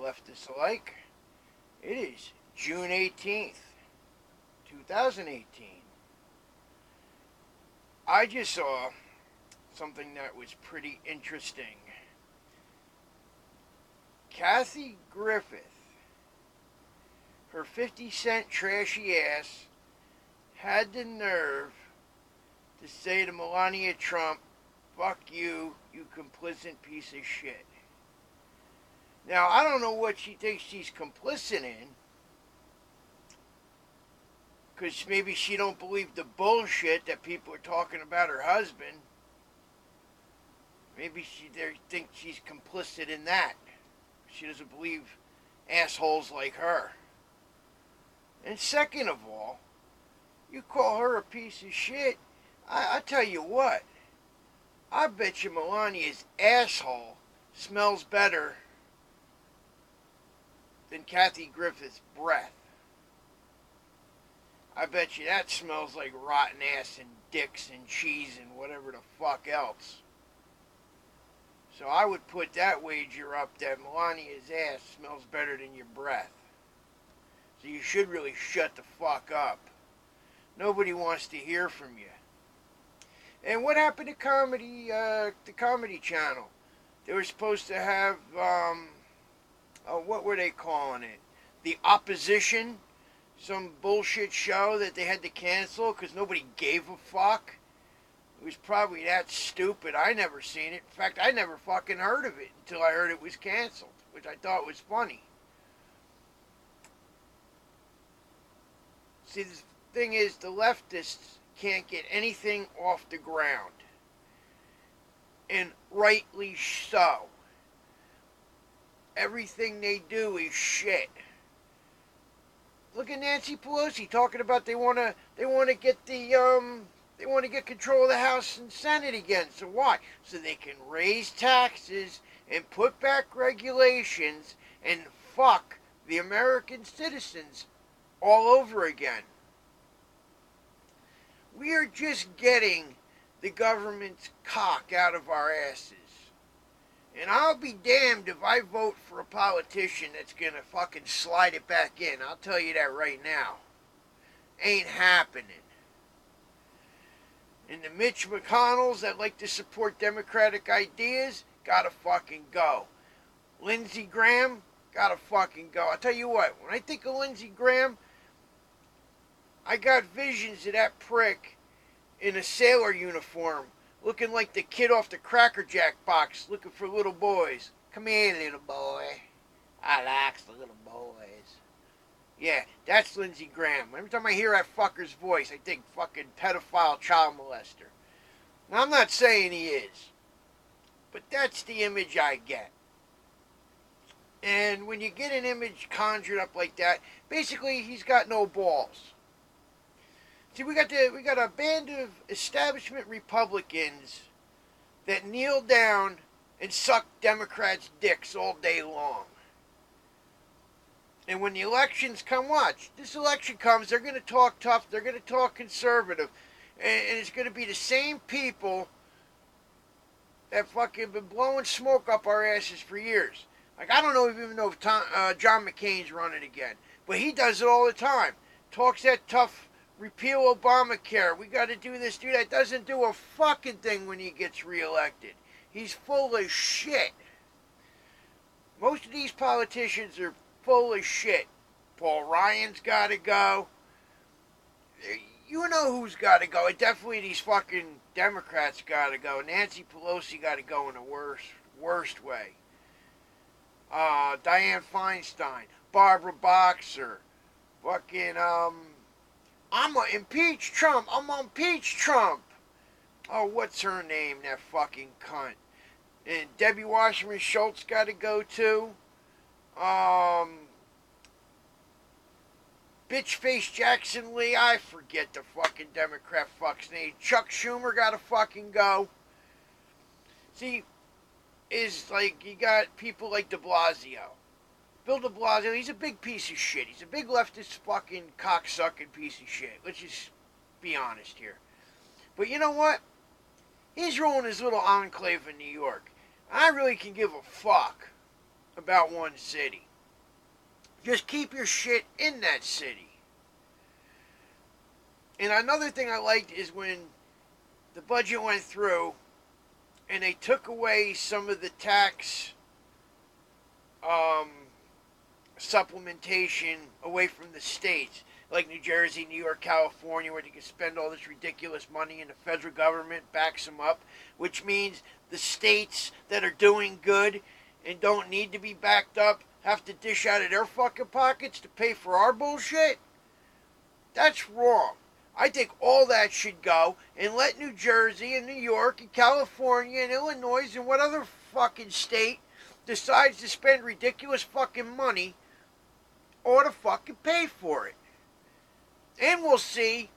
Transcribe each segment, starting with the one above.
leftists alike. It is June 18th, 2018. I just saw something that was pretty interesting. Kathy Griffin, her 50-cent trashy ass, had the nerve to say to Melania Trump, "Fuck you, you complicit piece of shit." Now, I don't know what she thinks she's complicit in, because maybe she don't believe the bullshit that people are talking about her husband. Maybe she thinks she's complicit in that. She doesn't believe assholes like her. And second of all, you call her a piece of shit. I tell you what, I bet you Melania's asshole smells better than Kathy Griffin's breath. I bet you that smells like rotten ass and dicks and cheese and whatever the fuck else. So I would put that wager up that Melania's ass smells better than your breath. So you should really shut the fuck up. Nobody wants to hear from you. And what happened to the Comedy Channel? They were supposed to have, what were they calling it? The Opposition? Some bullshit show that they had to cancel because nobody gave a fuck. It was probably that stupid. I never seen it. In fact, I never fucking heard of it until I heard it was canceled, which I thought was funny. See, the thing is, the leftists can't get anything off the ground. And rightly so. Everything they do is shit. Look at Nancy Pelosi talking about they want to get control of the House and Senate again. So why? So they can raise taxes and put back regulations and fuck the American citizens all over again. We are just getting the government's cock out of our asses. And I'll be damned if I vote for a politician that's gonna fucking slide it back in. I'll tell you that right now. Ain't happening. And the Mitch McConnells that like to support Democratic ideas, gotta fucking go. Lindsey Graham, gotta fucking go. I'll tell you what, when I think of Lindsey Graham, I got visions of that prick in a sailor uniform, looking like the kid off the Cracker Jack box, looking for little boys. Come here, little boy. I likes the little boys. Yeah, that's Lindsey Graham. Every time I hear that fucker's voice, I think fucking pedophile child molester. Now, I'm not saying he is, but that's the image I get. And when you get an image conjured up like that, basically he's got no balls. See, we got a band of establishment Republicans that kneel down and suck Democrats' dicks all day long. And when the elections come, watch. This election comes, they're going to talk tough, they're going to talk conservative. And it's going to be the same people that fucking been blowing smoke up our asses for years. Like, I don't even know if John McCain's running again. But he does it all the time. Talks that tough, repeal Obamacare, we got to do this, do that. Doesn't do a fucking thing when he gets reelected. He's full of shit. Most of these politicians are full of shit. Paul Ryan's got to go. You know who's got to go. Definitely these fucking Democrats got to go. Nancy Pelosi got to go in the worst way. Dianne Feinstein, Barbara Boxer, fucking, I'm gonna impeach Trump. I'm gonna impeach Trump. Oh, what's her name, that fucking cunt? And Debbie Wasserman Schultz got to go too. Bitchface Jackson Lee, I forget the fucking Democrat fuck's name. Chuck Schumer got to fucking go. See, is like, you got people like de Blasio. Bill de Blasio, he's a big piece of shit. He's a big leftist fucking cocksucking piece of shit. Let's just be honest here. But you know what? He's ruling his little enclave in New York. I really can give a fuck about one city. Just keep your shit in that city. And another thing I liked is when the budget went through and they took away some of the tax supplementation away from the states, like New Jersey, New York, California, where they can spend all this ridiculous money and the federal government backs them up, which means the states that are doing good and don't need to be backed up have to dish out of their fucking pockets to pay for our bullshit. That's wrong. I think all that should go and let New Jersey and New York and California and Illinois and what other fucking state decides to spend ridiculous fucking money ought to fucking pay for it. And we'll see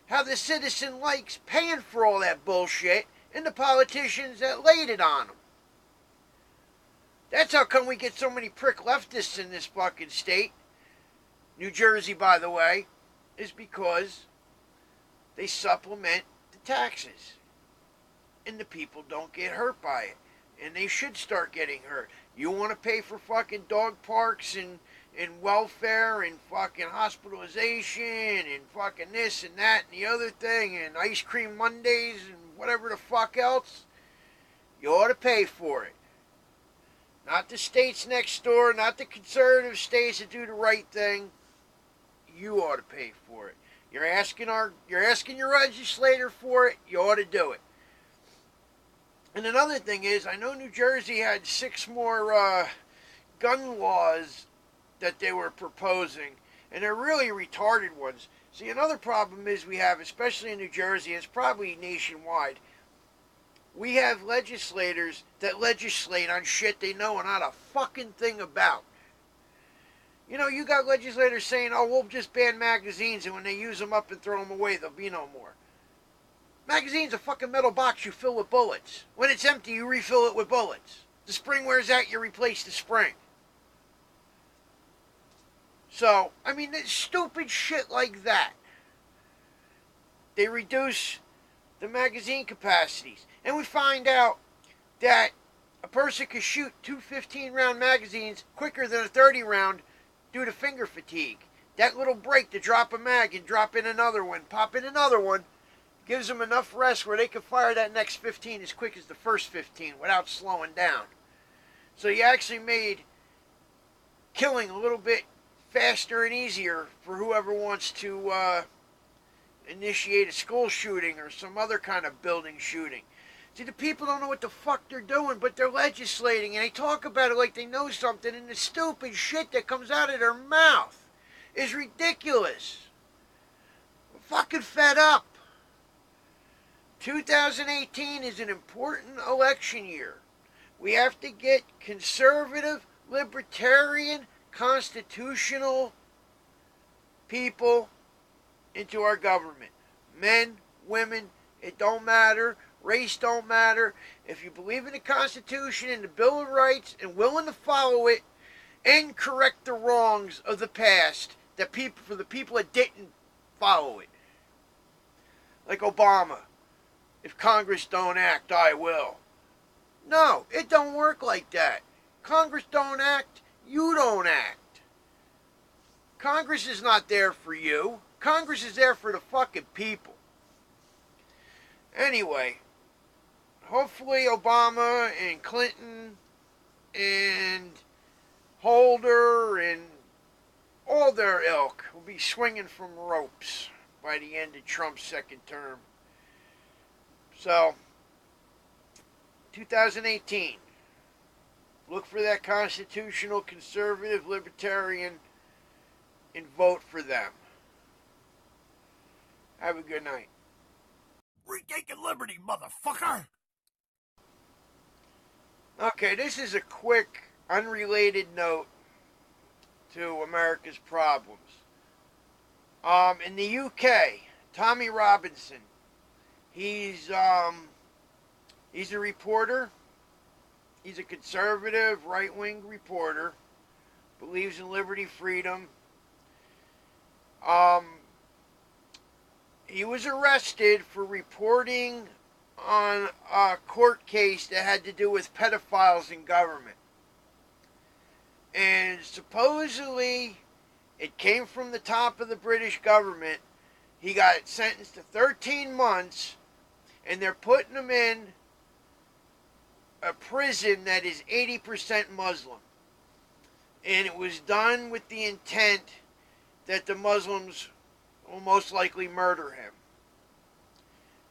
how the citizen likes paying for all that bullshit and the politicians that laid it on them. That's how come we get so many prick leftists in this fucking state. New Jersey, by the way, is because they supplement the taxes. And the people don't get hurt by it. And they should start getting hurt. You want to pay for fucking dog parks and welfare and fucking hospitalization and fucking this and that and the other thing and ice cream Mondays and whatever the fuck else, you ought to pay for it. Not the states next door, not the conservative states that do the right thing. You ought to pay for it. You're asking your legislator for it, you ought to do it. And another thing is, I know New Jersey had 6 more gun laws that they were proposing, and they're really retarded ones. See, another problem is we have, especially in New Jersey, it's probably nationwide, we have legislators that legislate on shit they know not a fucking thing about. You know, you got legislators saying, oh, we'll just ban magazines, and when they use them up and throw them away, there'll be no more. Magazine's a fucking metal box you fill with bullets. When it's empty, you refill it with bullets. The spring wears out, you replace the spring. So, I mean, it's stupid shit like that. They reduce the magazine capacities. And we find out that a person can shoot 2 15-round magazines quicker than a 30-round due to finger fatigue. That little break to drop a mag and drop in another one, pop in another one, gives them enough rest where they can fire that next 15 as quick as the first 15 without slowing down. So you actually made killing a little bit faster and easier for whoever wants to initiate a school shooting or some other kind of building shooting. See, the people don't know what the fuck they're doing, but they're legislating, and they talk about it like they know something, and the stupid shit that comes out of their mouth is ridiculous. I'm fucking fed up. 2018 is an important election year. We have to get conservative, libertarian, constitutional people into our government. Men, women, it don't matter. Race don't matter. If you believe in the Constitution and the Bill of Rights and willing to follow it and correct the wrongs of the past that people, for the people that didn't follow it. Like Obama. If Congress don't act, I will. No, it don't work like that. Congress don't act, you don't act. Congress is not there for you. Congress is there for the fucking people. Anyway, hopefully Obama and Clinton and Holder and all their ilk will be swinging from ropes by the end of Trump's second term. So, 2018, look for that constitutional, conservative, libertarian, and vote for them. Have a good night. We're taking liberty, motherfucker! Okay, this is a quick, unrelated note to America's problems. In the UK, Tommy Robinson, he's a reporter. He's a conservative, right-wing reporter. Believes in liberty, freedom. He was arrested for reporting on a court case that had to do with pedophiles in government. And supposedly it came from the top of the British government. He got sentenced to 13 months, and they're putting him in a prison that is 80% Muslim. And it was done with the intent that the Muslims will most likely murder him.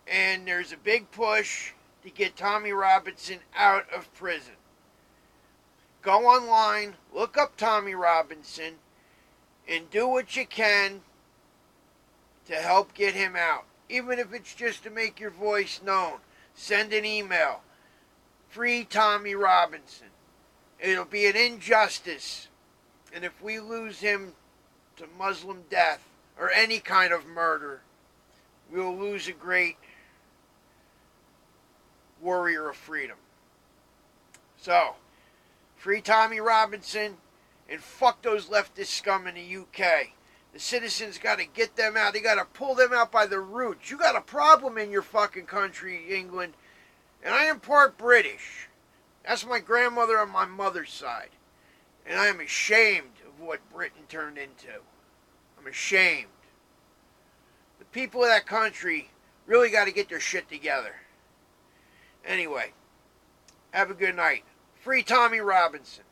And there's a big push to get Tommy Robinson out of prison. Go online, look up Tommy Robinson, and do what you can to help get him out. Even if it's just to make your voice known. Send an email. Free Tommy Robinson. It'll be an injustice. And if we lose him to Muslim death or any kind of murder, we'll lose a great warrior of freedom. So, free Tommy Robinson, and fuck those leftist scum in the UK. The citizens got to get them out. They got to pull them out by the roots. You got a problem in your fucking country, England. And I am part British. That's my grandmother on my mother's side. And I am ashamed of what Britain turned into. I'm ashamed. The people of that country really got to get their shit together. Anyway, have a good night. Free Tommy Robinson.